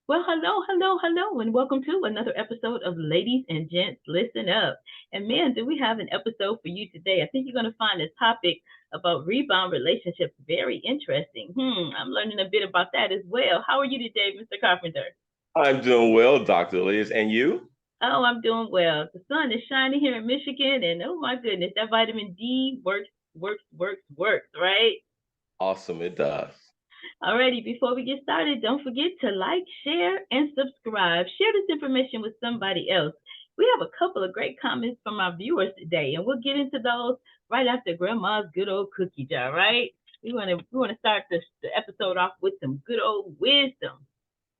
Well, hello, hello, hello, and welcome to another episode of Ladies and Gents Listen Up. And man, do we have an episode for you today? I think you're going to find this topic about rebound relationships very interesting. I'm learning a bit about that as well. How are you today, Mr. Carpenter? I'm doing well, Dr. Liz. And you? Oh, I'm doing well. The sun is shining here in Michigan, and oh my goodness, that vitamin D works, works, works, works, right? Awesome, it does. Alrighty, before we get started, don't forget to like, share, and subscribe. Share this information with somebody else. We have a couple of great comments from our viewers today, and we'll get into those right after Grandma's good old cookie jar, right? We want to start the episode off with some good old wisdom.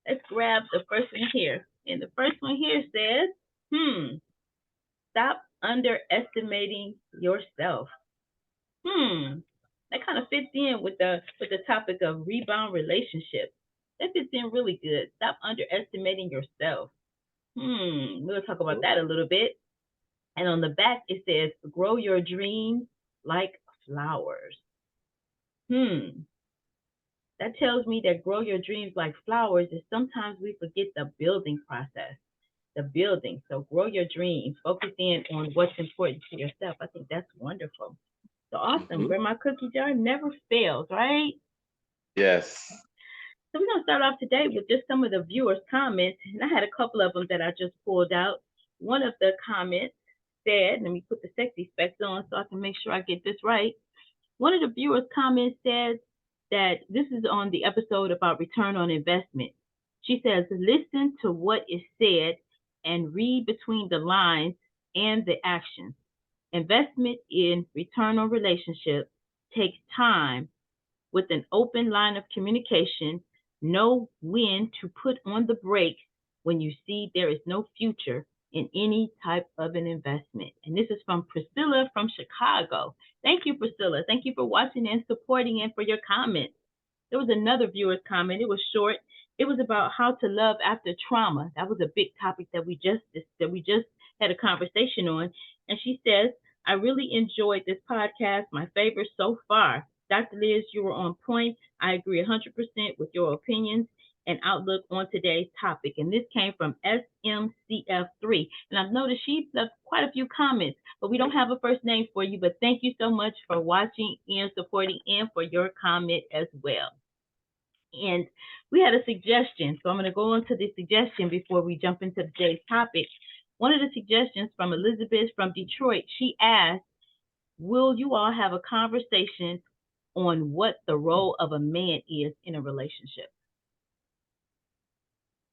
Let's grab the first one here. And the first one here says, stop underestimating yourself. Hmm, that kind of fits in with the topic of rebound relationships. That fits in really good. Stop underestimating yourself. We'll talk about that a little bit. And on the back it says, grow your dreams like flowers. Hmm, that tells me that grow your dreams like flowers is sometimes we forget the building process. The building. So grow your dreams. Focus in on what's important to yourself. I think that's wonderful. So awesome. Mhm. Grandma Cookie Jar never fails, right? Yes. So we're gonna start off today with just some of the viewers' comments, and I had a couple of them that I just pulled out. One of the comments said, "Let me put the sexy specs on so I can make sure I get this right." One of the viewers' comments says that this is on the episode about return on investment. She says, "Listen to what is said and read between the lines and the actions. Investment in return on relationship takes time with an open line of communication. Know when to put on the brakes when you see there is no future in any type of an investment." And this is from Priscilla from Chicago. Thank you, Priscilla. Thank you for watching and supporting and for your comments. There was another viewer's comment. It was short. It was about how to love after trauma. That was a big topic that we just had a conversation on. And she says, "I really enjoyed this podcast. My favorite so far. Dr. Liz, you were on point. I agree 100% with your opinions and outlook on today's topic." And this came from SMCF3. And I've noticed she left quite a few comments, but we don't have a first name for you. But thank you so much for watching and supporting and for your comment as well. And we had a suggestion. So I'm going to go on to the suggestion before we jump into today's topic. One of the suggestions from Elizabeth from Detroit, she asked, will you all have a conversation on what the role of a man is in a relationship?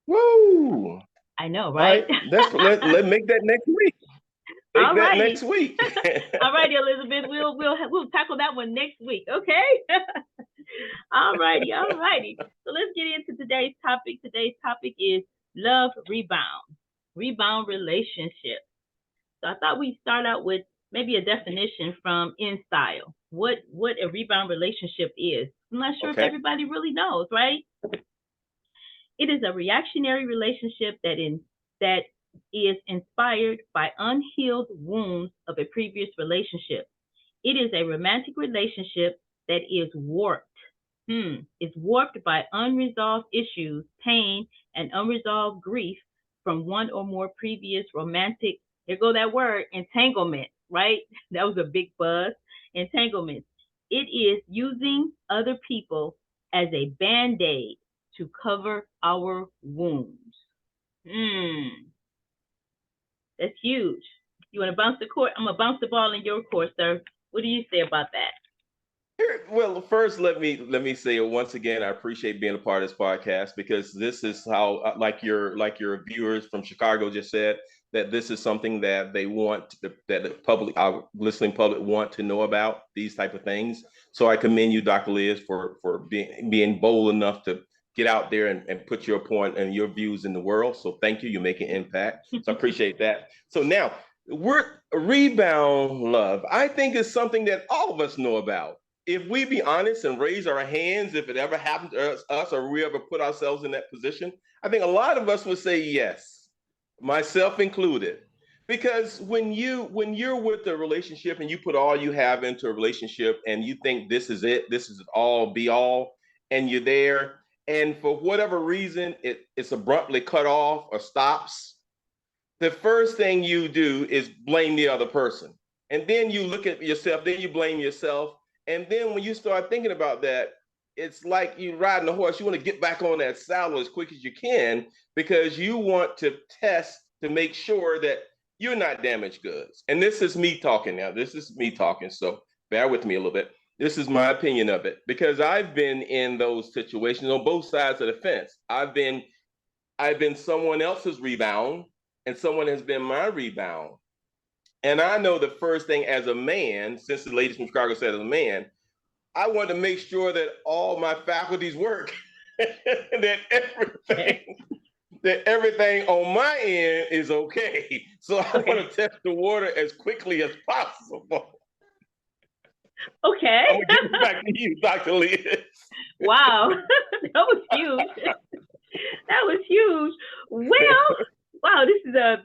Woo! I know, All right? right. Let make that next week. Make All that next righty. week. All righty, Elizabeth. We'll tackle that one next week, okay? All righty, all righty. So let's get into today's topic. Today's topic is love rebound, rebound relationship. So I thought we'd start out with maybe a definition from InStyle. What a rebound relationship is. I'm not sure if Okay. everybody really knows, right? It is a reactionary relationship that is inspired by unhealed wounds of a previous relationship. It is a romantic relationship that is warped. It's warped by unresolved issues, pain, and unresolved grief from one or more previous romantic, here go that word, entanglement, right? That was a big buzz. Entanglement. It is using other people as a band aid to cover our wounds. Hmm, that's huge. You want to bounce the court? I'm gonna bounce the ball in your court, sir. What do you say about that? Well, first, let me say it once again. I appreciate being a part of this podcast because this is how, like your viewers from Chicago just said, that this is something that they want that the public, our listening public, want to know about these type of things. So I commend you, Dr. Liz, for being bold enough to get out there and put your point and your views in the world. So thank you. You're making impact. So I appreciate that. So now we're rebound love. I think is something that all of us know about. If we be honest and raise our hands, if it ever happened to us or we ever put ourselves in that position, I think a lot of us would say yes, myself included. Because when you're with a relationship and you put all you have into a relationship and you think this is it, this is all be all, and you're there and for whatever reason it's abruptly cut off or stops, the first thing you do is blame the other person. And then you look at yourself, then you blame yourself. And then when you start thinking about that, it's like you riding a horse. You want to get back on that saddle as quick as you can because you want to test to make sure that you're not damaged goods. And this is me talking now. This is me talking. So bear with me a little bit. This is my opinion of it because I've been in those situations on both sides of the fence. I've been someone else's rebound and someone has been my rebound. And I know the first thing as a man, since the ladies from Chicago said as a man, I want to make sure that all my faculties work, that everything on my end is okay. So I want to test the water as quickly as possible. Okay. I'm gonna give it back to you, Dr. Liz. Wow, that was huge. That was huge. Well, wow, this is a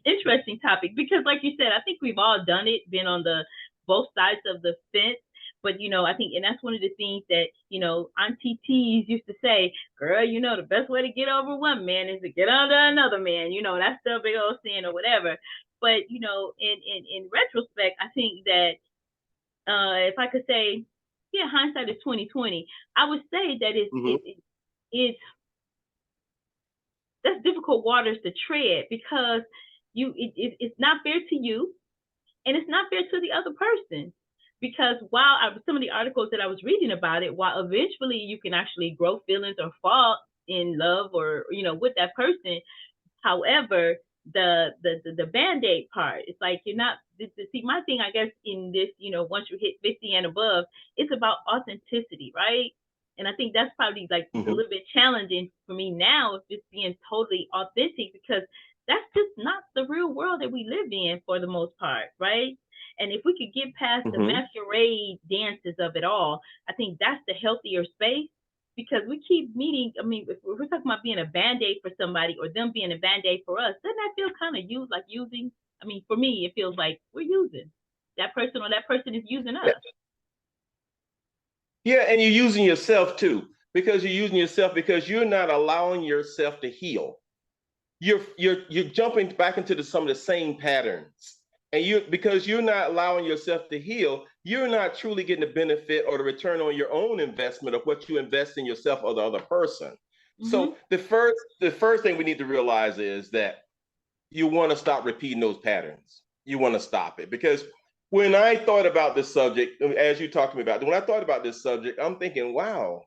interesting topic because, like you said, I think we've all done it, been on the both sides of the fence. But I think, and that's one of the things that Auntie T's used to say, girl, the best way to get over one man is to get under another man. That's the big old saying or whatever. But in retrospect, I think that if I could say, yeah, hindsight is 2020. I would say that it's that's difficult waters to tread because it's not fair to you, and it's not fair to the other person. Because while some of the articles that I was reading about it, while eventually you can actually grow feelings or fall in love or with that person, however, the Band-Aid part, it's like you're not. See, my thing, I guess, in this, once you hit 50 and above, it's about authenticity, right? And I think that's probably like a little bit challenging for me now, of just being totally authentic, because that's just not the real world that we live in for the most part, right? And if we could get past the masquerade dances of it all, I think that's the healthier space, because we keep meeting. I mean, if we're talking about being a Band-Aid for somebody or them being a Band-Aid for us, doesn't that feel kind of like using? I mean, for me, it feels like we're using that person, or that person is using us. Yeah, and you're using yourself too, because you're not allowing yourself to heal. You're jumping back into some of the same patterns. And because you're not allowing yourself to heal, you're not truly getting the benefit or the return on your own investment of what you invest in yourself or the other person. So the first thing we need to realize is that you want to stop repeating those patterns. You want to stop it, because when I thought about this subject, as you talked to me about, when I thought about this subject, I'm thinking, wow,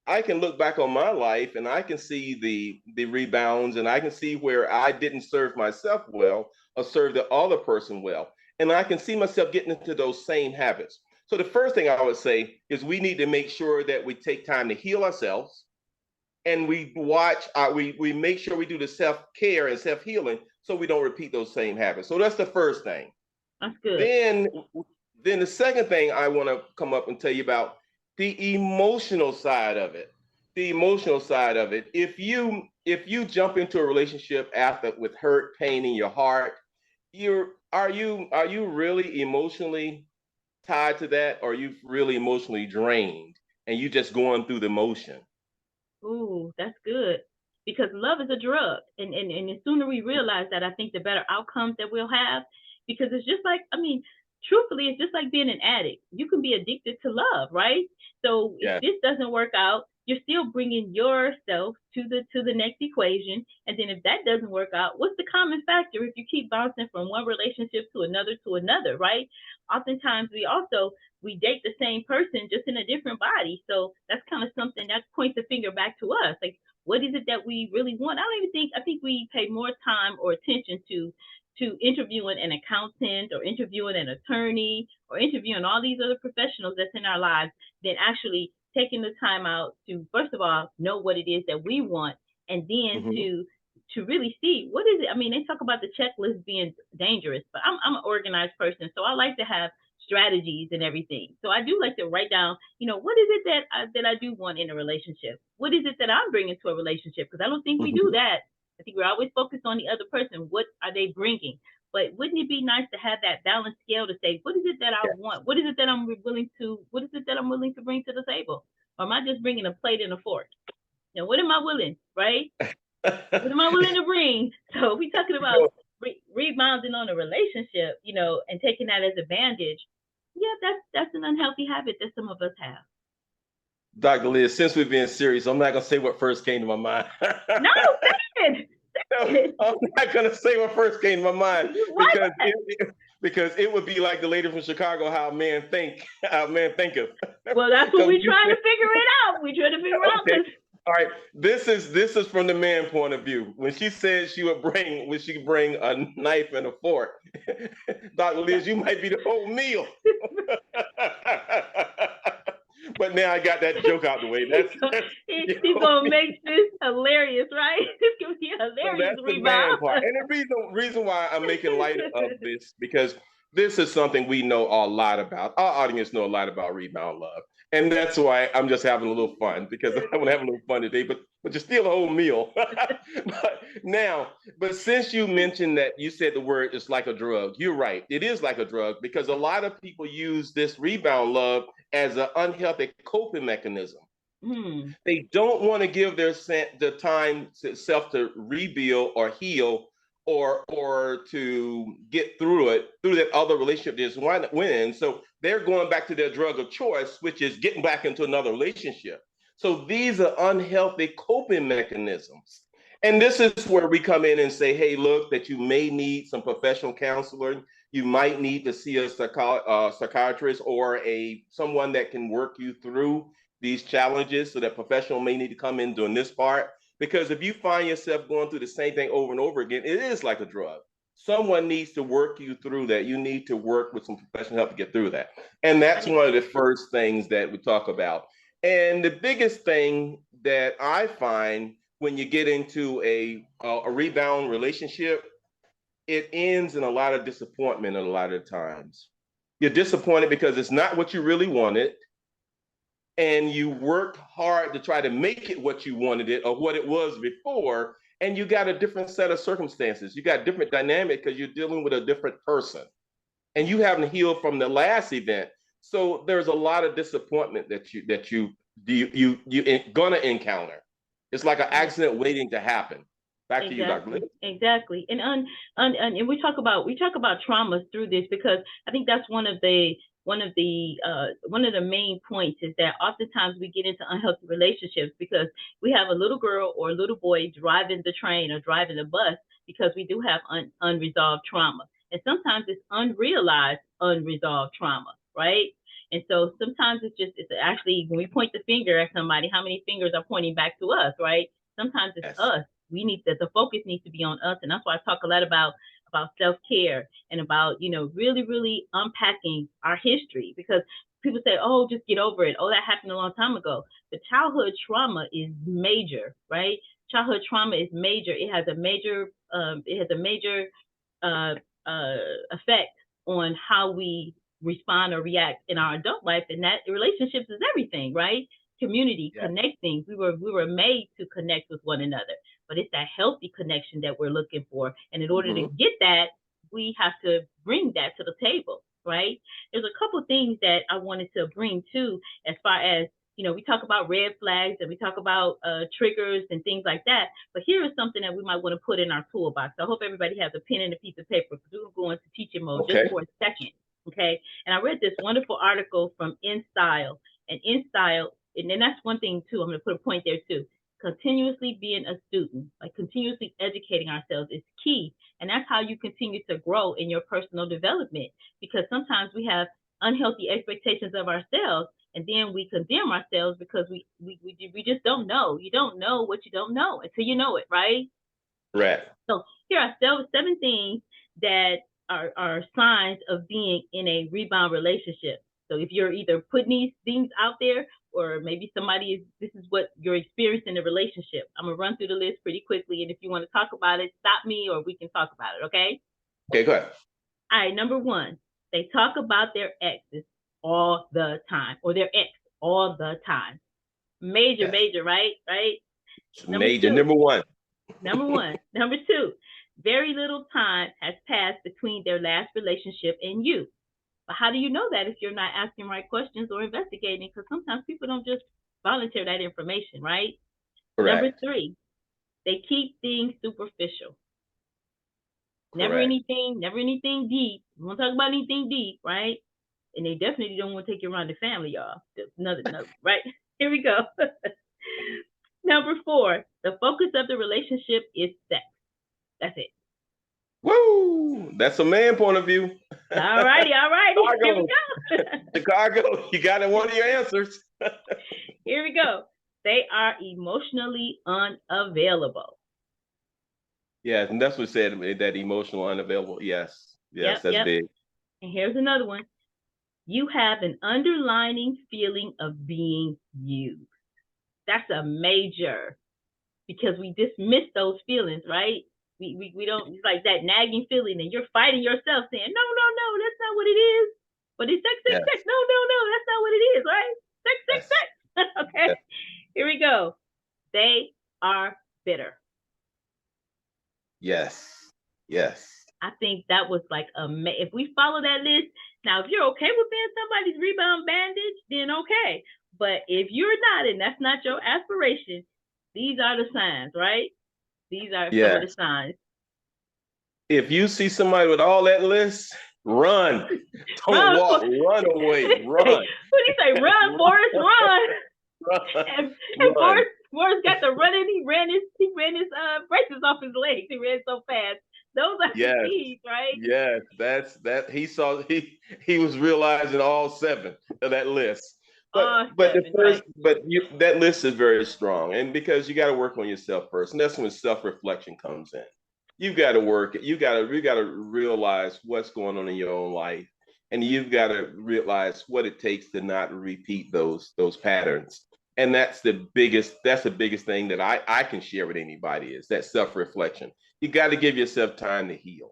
I can look back on my life and I can see the rebounds, and I can see where I didn't serve myself well or serve the other person well. And I can see myself getting into those same habits. So the first thing I would say is we need to make sure that we take time to heal ourselves, and we make sure we do the self-care and self-healing so we don't repeat those same habits. So that's the first thing. That's good. Then the second thing I want to come up and tell you about, the emotional side of it. The emotional side of it. If you jump into a relationship with hurt, pain in your heart, are you really emotionally tied to that, or are you really emotionally drained and you just going through the motion? Ooh, that's good. Because love is a drug. And the sooner we realize that, I think the better outcomes that we'll have. Because it's just like, I mean, truthfully, it's just like being an addict. You can be addicted to love, right? So if this doesn't work out, you're still bringing yourself to the next equation. And then if that doesn't work out, what's the common factor if you keep bouncing from one relationship to another, right? Oftentimes we date the same person, just in a different body. So that's kind of something that points the finger back to us. Like, what is it that we really want? I think we pay more time or attention to interviewing an accountant, or interviewing an attorney, or interviewing all these other professionals that's in our lives, than actually taking the time out to, first of all, know what it is that we want, and then to really see what is it. I mean, they talk about the checklist being dangerous, but I'm an organized person, so I like to have strategies and everything. So I do like to write down, what is it that I do want in a relationship? What is it that I'm bringing to a relationship? Because I don't think we do that. I think we're always focused on the other person. What are they bringing? But wouldn't it be nice to have that balanced scale to say, what is it that I want? What is it that I'm willing to bring to the table? or am I just bringing a plate and a fork? Now, what am I willing, right? What am I willing to bring? So if we're talking about rebounding on a relationship, and taking that as a bandage, yeah, that's an unhealthy habit that some of us have. Dr. Liz, since we're being serious, I'm not gonna say what first came to my mind. No, say it. I'm not gonna say what first came to my mind because it would be like the lady from Chicago, how men think, how men thinketh. Well, that's what we're trying to figure it out. We're trying to figure out because. All right, this is from the man point of view. When she said she would bring a knife and a fork, Dr. Liz, you might be the whole meal. But now I got that joke out the way. He's gonna make this hilarious, right? This can be hilarious. So that's the man part. And the reason why I'm making light of this, because this is something we know a lot about. Our audience know a lot about rebound love. And that's why I'm just having a little fun, because I want to have a little fun today, but you're still a whole meal. but since you mentioned that, you said the word is like a drug. You're right. It is like a drug, because a lot of people use this rebound love as an unhealthy coping mechanism. They don't want to give the time to self to rebuild or heal or to get through that other relationship just winning. So they're going back to their drug of choice, which is getting back into another relationship. So these are unhealthy coping mechanisms. And this is where we come in and say, hey, look, that you may need some professional counseling. You might need to see a psychiatrist or someone that can work you through these challenges. So that professional may need to come in doing this part. Because if you find yourself going through the same thing over and over again, it is like a drug. Someone needs to work you through that. You need to work with some professional help to get through that. And that's one of the first things that we talk about. And the biggest thing that I find when you get into a rebound relationship, it ends in a lot of disappointment a lot of times. You're disappointed because it's not what you really wanted. And you worked hard to try to make it what you wanted it or what it was before, and you got a different set of circumstances. You got different dynamic because you're dealing with a different person, and you haven't healed from the last event. So there's a lot of disappointment that you're gonna encounter. It's like an accident waiting to happen. Back to you, Dr. Liz. Exactly, and we talk about traumas through this, because I think that's one of the main points is that oftentimes we get into unhealthy relationships because we have a little girl or a little boy driving the train or driving the bus because we do have unresolved trauma. And sometimes it's unrealized unresolved trauma, right? And so sometimes it's actually, when we point the finger at somebody, how many fingers are pointing back to us, right? Sometimes it's us. We need the focus needs to be on us. And that's why I talk a lot about self-care and about, really, really unpacking our history, because people say, oh, just get over it. Oh, that happened a long time ago. The childhood trauma is major, right? Childhood trauma is major. It has a major effect on how we respond or react in our adult life. And that relationships is everything, right? Community, connecting. We were made to connect with one another, but it's that healthy connection that we're looking for. And in order to get that, we have to bring that to the table, right? There's a couple things that I wanted to bring too, as far as, we talk about red flags and we talk about triggers and things like that. But here is something that we might want to put in our toolbox. I hope everybody has a pen and a piece of paper, because we're going to teaching mode just for a second, okay? And I read this wonderful article from InStyle, and InStyle, and then that's one thing too. I'm going to put a point there too. Continuously being a student, like continuously educating ourselves, is key. And that's how you continue to grow in your personal development, because sometimes we have unhealthy expectations of ourselves, and then we condemn ourselves because we just don't know. You don't know what you don't know until you know it, right? Right. So here are 7 things that are signs of being in a rebound relationship. So if you're either putting these things out there, or maybe this is what you're experiencing in a relationship. I'm gonna run through the list pretty quickly, and if you want to talk about it, stop me, or we can talk about it, okay? Okay, go ahead. All right, number 1, they talk about their exes all the time, or their ex all the time. Major, right? Major. Number 1. Number 1. Number 2, very little time has passed between their last relationship and you. But how do you know that if you're not asking right questions or investigating? Because sometimes people don't just volunteer that information, right? Number Correct. 3, they keep things superficial. Correct. Never anything deep. We won't talk about anything deep, right? And they definitely don't want to take you around the family, y'all. Another, right? Here we go. Number 4, the focus of the relationship is sex. That's it. Woo! That's a man point of view. All righty. Here we go. Chicago, you got one of your answers. Here we go. They are emotionally unavailable. Yes, and that's what said, that emotional unavailable. Yes, that's big. And here's another one. You have an underlying feeling of being used. That's a major, because we dismiss those feelings, right? We don't, it's like that nagging feeling, and you're fighting yourself saying, no, that's not what it is. But it's sex. No, that's not what it is, right? Sex. Okay, yes. Here we go. They are bitter. Yes. I think that was like if we follow that list. Now, if you're okay with being somebody's rebound bandage, then okay. But if you're not, and that's not your aspiration, these are the signs, right? These are some of the signs. If you see somebody with all that list, run. Don't walk. Run away. Run. What do you say? Run, Forrest, run. And Forrest got to running. He ran his braces off his legs. He ran so fast. Those are the keys, right? Yes, that he was realizing all 7 of that list. But that list is very strong, and because you got to work on yourself first, and that's when self-reflection comes in. You've got to work. You got to realize what's going on in your own life, and you've got to realize what it takes to not repeat those patterns. And that's the biggest thing that I can share with anybody, is that self-reflection. You got to give yourself time to heal.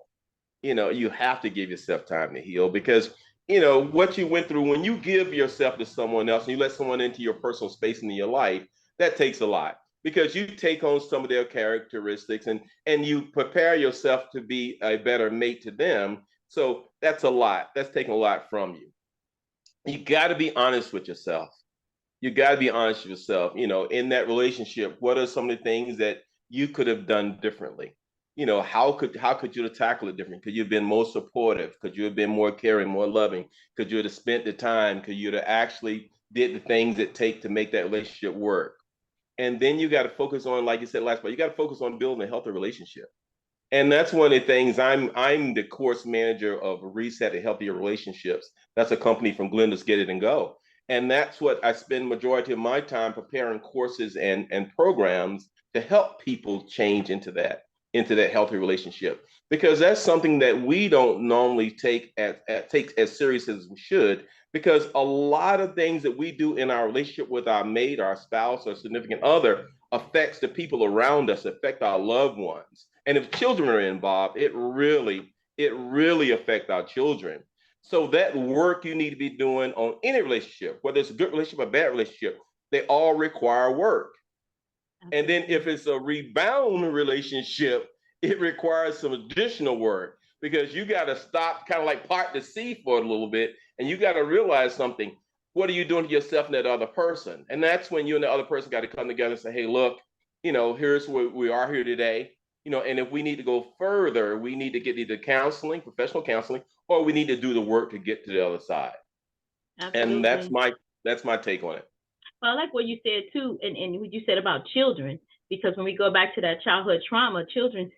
You have to give yourself time to heal, because what you went through, when you give yourself to someone else and you let someone into your personal space into your life, that takes a lot, because you take on some of their characteristics and you prepare yourself to be a better mate to them. So that's a lot. That's taking a lot from you. You got to be honest with yourself. You got to be honest with yourself. In that relationship, what are some of the things that you could have done differently? How could you have tackled it different? Could you have been more supportive? Could you have been more caring, more loving? Could you have spent the time? Could you have actually did the things it take to make that relationship work? And then you got to focus on, like you said last, but you got to focus on building a healthy relationship. And that's one of the things. I'm the course manager of Reset and Healthier Relationships. That's a company from Glenda's Get It and Go. And that's what I spend majority of my time preparing courses and programs to help people change into that healthy relationship, because that's something that we don't normally take as serious as we should, because a lot of things that we do in our relationship with our mate, our spouse, or significant other affects the people around us, affect our loved ones. And if children are involved, it really affects our children. So that work you need to be doing on any relationship, whether it's a good relationship or a bad relationship, they all require work. And then if it's a rebound relationship, it requires some additional work, because you got to stop, kind of like part the sea for a little bit, and you got to realize something. What are you doing to yourself and that other person? And that's when you and the other person got to come together and say, hey, look, here's where we are here today. And if we need to go further, we need to get either counseling, professional counseling, or we need to do the work to get to the other side. Absolutely. And that's my take on it. Well, I like what you said too, and what you said about children, because when we go back to that childhood trauma, children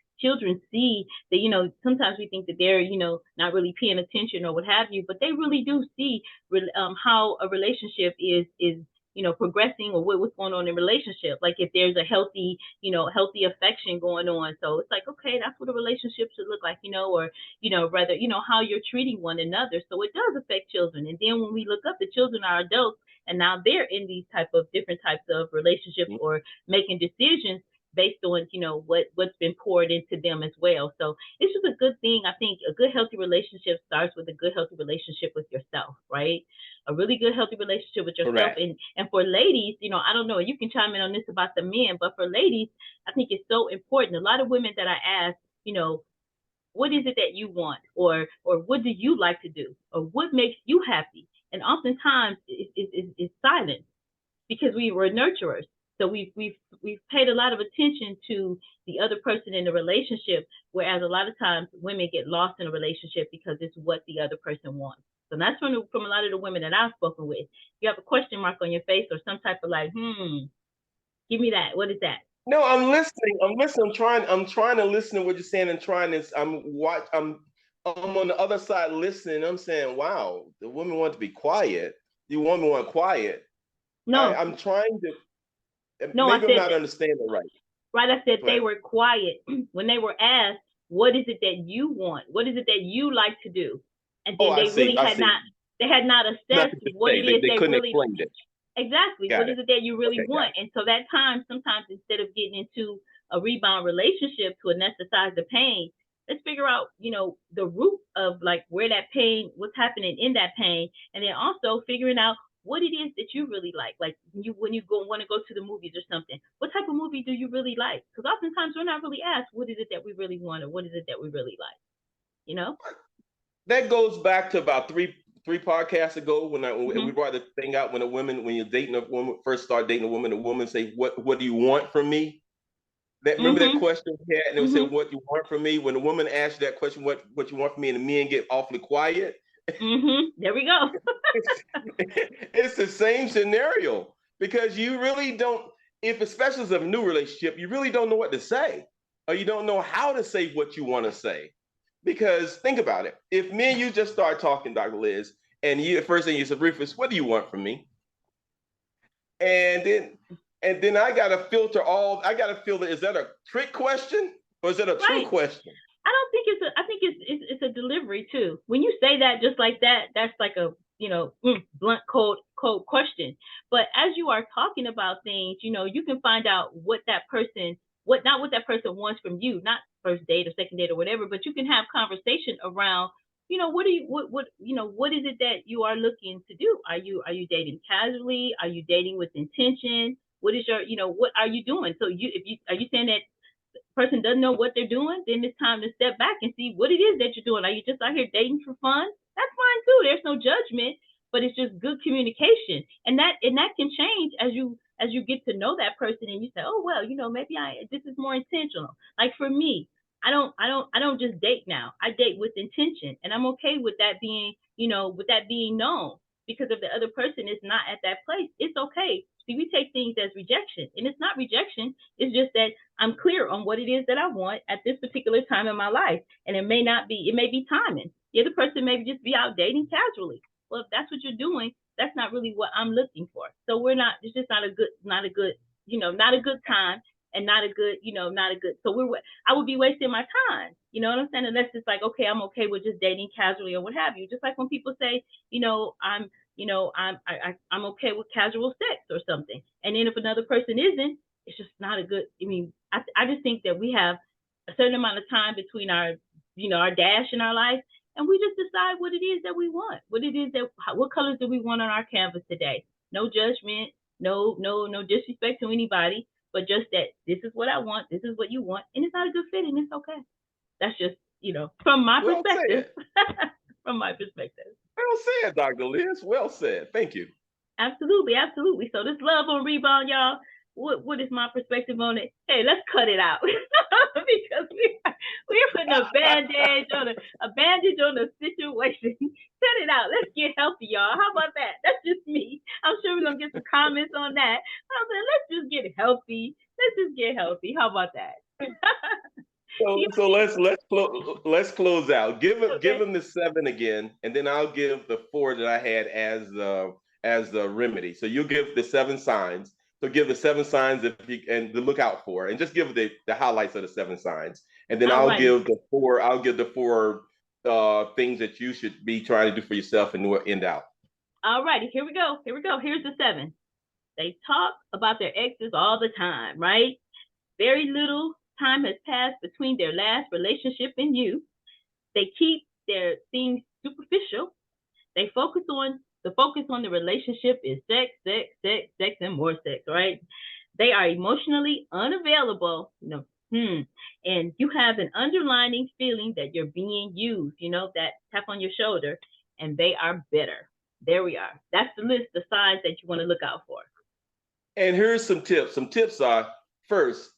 see that, sometimes we think that they're, not really paying attention or what have you, but they really do see how a relationship is progressing, or what's going on in relationship. Like if there's a healthy affection going on. So it's like, okay, that's what a relationship should look like, or, rather, how you're treating one another. So it does affect children. And then when we look up, the children are adults, and now they're in these different types of relationships, or making decisions based on, what's been poured into them as well. So it's just a good thing. I think a good, healthy relationship starts with a good, healthy relationship with yourself, right? A really good, healthy relationship with yourself. Correct. And for ladies, I don't know, you can chime in on this about the men, but for ladies, I think it's so important. A lot of women that I ask, what is it that you want, or what do you like to do, or what makes you happy? And oftentimes it's silence. because we were nurturers. So we've paid a lot of attention to the other person in the relationship, whereas a lot of times women get lost in a relationship because it's what the other person wants. So that's from a lot of the women that I've spoken with. You have a question mark on your face or some type of like, give me that. What is that? No, I'm listening. I'm listening. I'm trying to listen to what you're saying and trying to. I'm on the other side listening. I'm saying, wow, the woman wants to be quiet. You woman want quiet. No, I'm trying to. no, I Maybe I'm said not understanding right. right. I said they But were quiet when they were asked, "What is it that you want? What is it that you like to do?" And oh, then I they see. really I had see. not. They had not assessed Nothing to what say. it is They they couldn't really explain it. exactly. What Got is it. it that you really Okay, got want? And so that time, sometimes instead of getting into a rebound relationship to anesthetize the pain, let's figure out, the root of like where that pain, what's happening in that pain, and then also figuring out what it is that you really like. Like when you go want to go to the movies or something, what type of movie do you really like? Because oftentimes we're not really asked what is it that we really want or what is it that we really like. You know? That goes back to about three podcasts ago when we Mm-hmm. brought the thing out when you're dating a woman, first start dating a woman, the woman say, what do you want from me? That remember that Mm-hmm. question we had, and it would say, Mm-hmm. "What you want from me?" When the woman asks that question, "What you want from me?" and the men get awfully quiet, Mm-hmm. There we go. it's the same scenario because you really don't. If especially as a new relationship, you really don't know what to say, or you don't know how to say what you want to say. Because think about it: if me and you just start talking, Dr. Liz, and you the first thing you say, "Rufus, what do you want from me?" and then and then I gotta filter, is that a trick question or is that a true Right. question? I don't think it's a. I think it's a delivery too. When you say that just like that, that's like a blunt, cold question. But as you are talking about things, you can find out what that person, what that person wants from you, not first date or second date or whatever. But you can have conversation around, what do you what is it that you are looking to do? Are you dating casually? Are you dating with intention? What is your what are you doing? So are you saying that person doesn't know what they're doing, then it's time to step back and see what it is that you're doing. Are you just out here dating for fun? That's fine too. There's no judgment, but it's just good communication. And that can change as you get to know that person and you say, oh well, maybe this is more intentional. Like for me, I don't just date now. I date with intention. And I'm okay with that being known. Because if the other person is not at that place, it's okay. See, we take things as rejection. And it's not rejection. It's just that I'm clear on what it is that I want at this particular time in my life. And it may be timing. The other person may just be out dating casually. Well, if that's what you're doing, that's not really what I'm looking for. So it's just not a good time and not a good. So I would be wasting my time. You know what I'm saying? Unless it's like, okay, I'm okay with just dating casually or what have you. Just like when people say, I'm okay with casual sex or something. And then if another person isn't, it's just not a good. I mean, I just think that we have a certain amount of time between our dash in our life, and we just decide what it is that we want. What colors do we want on our canvas today? No judgment, no disrespect to anybody, but just that this is what I want, this is what you want, and it's not a good fit, and it's okay. That's just from my Well perspective. said. From my perspective. Well said, Dr. Liz. Well said. Thank you. Absolutely, absolutely. So this love on Rebound, y'all. What is my perspective on it? Hey, let's cut it out because we're putting a bandage on the situation. Cut it out. Let's get healthy, y'all. How about that? That's just me. I'm sure we're gonna get some comments on that. I'm saying let's just get healthy. Let's just get healthy. How about that? So let's close out. Give Okay. him the 7 again, and then I'll give the 4 that I had as the remedy. So you'll give the 7 signs. So give the 7 signs and to look out for, and just give the highlights of the 7 signs, and then All I'll righty. give the 4. I'll give the 4 things that you should be trying to do for yourself, and we'll end out. All righty. Here we go. Here's the 7. They talk about their exes all the time, right? Very little time has passed between their last relationship and you. They keep their things superficial. They focus on the relationship is sex, sex, sex, sex, and more sex, right? They are emotionally unavailable. And you have an underlying feeling that you're being used, that tap on your shoulder, and they are bitter. There we are. That's the list of signs that you want to look out for. And here's some tips. Some tips are, first,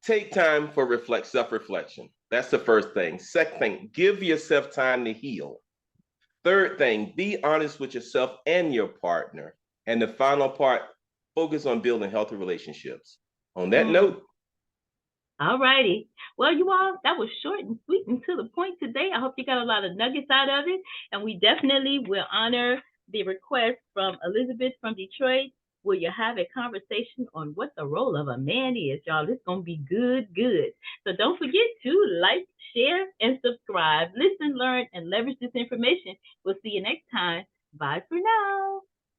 take time for self-reflection. That's the first thing. Second thing, give yourself time to heal. Third thing, be honest with yourself and your partner. And the final part, focus on building healthy relationships. On that note, all righty. Well, you all, that was short and sweet and to the point today. I hope you got a lot of nuggets out of it. And we definitely will honor the request from Elizabeth from Detroit. Will you have a conversation on what the role of a man is, y'all? It's going to be good, good. So don't forget to like, share, and subscribe. Listen, learn, and leverage this information. We'll see you next time. Bye for now.